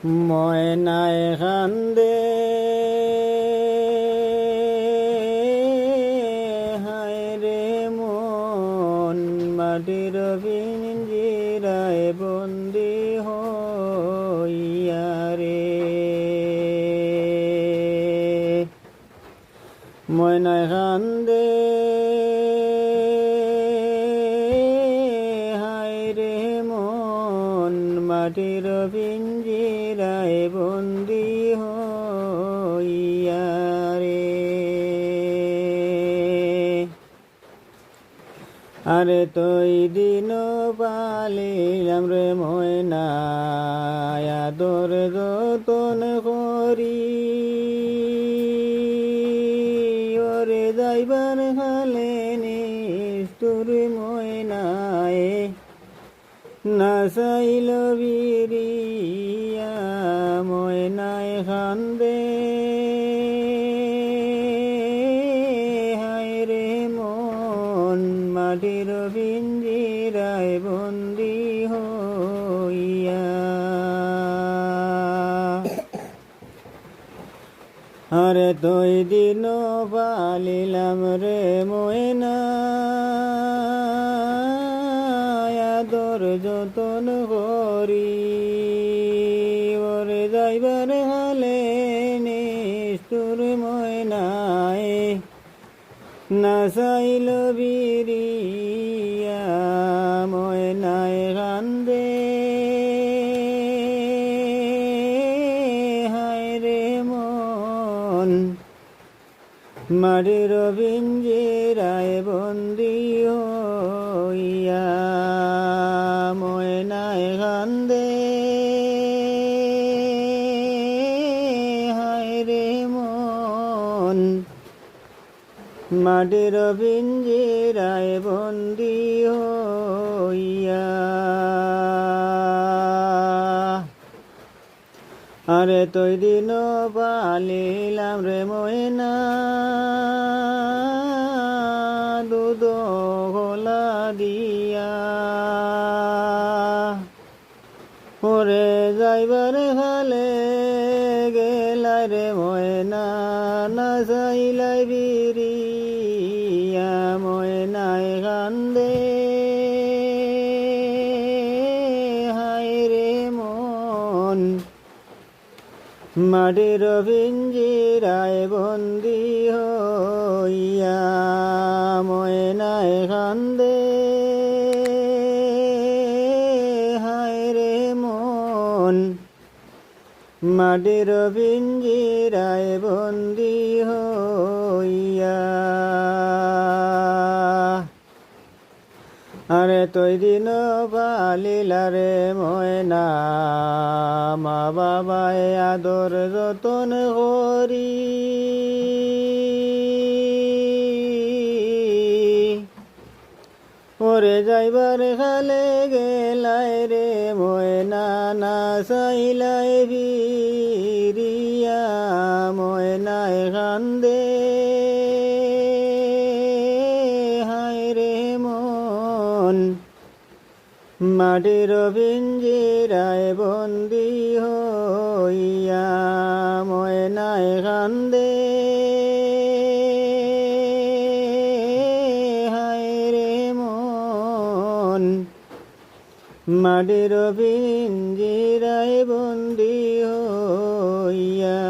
ময়নায় কান্দে হায় রে মন মাটির পিঞ্জিরায় বন্দি হইয়া রে। ময়নায় কান্দে হায় রে মন মাটির পিঞ্জিরায় বন্দি হইয়া রে। আরে তুই দিন পালিলাম রে ময়না আদর যতন করি, ওরে যাইবার হালে নিষ্ঠুর ময়নায় না চাইল বিরিয়া। ময়নায় কান্দে হায় রে মন মাটির পিঞ্জিরায় বন্দি হইয়া। আরে তুই দিন পালিলাম রে ময়না আদর যতন করি, ওরে যাইবার হালে নিষ্ঠুর ময়নায় না চাইল বিরিয়া। ময়নায় কান্দে হায় রে মন মাটির পিঞ্জিরায় বন্দি হইয়া। ময়নায় কান্দে হায় রে মন মাটির পিঞ্জিরায় বন্দি হইয়া। আরে তুই দিন পালিলাম রে ময়না দুধ গোলা দিয়া, ওরে যাইবার হালে গেলাই রে ময়না না চাইলাই বিরিয়া। ময়নায় কান্দে হায় রে মন মাটির পিঞ্জিরায় বন্দি হইয়া। ময়নায় কান্দে হায় রে মন মাটির পিঞ্জিরায় বন্দি হইয়া। আরে তুই দিন পালিলা রে ময়না মা বাবায় আদর যতন করি, ওরে যাইবার খালে গেলাই রে ময়না না চাইলাই ফিরিয়া। ময়নায় কান্দে হায় রে মন মাটির পিঞ্জিরায় বন্দি হইয়া। ময়নায় কান্দে হায় রে মন মাটির পিঞ্জিরায় বন্দি হইয়া।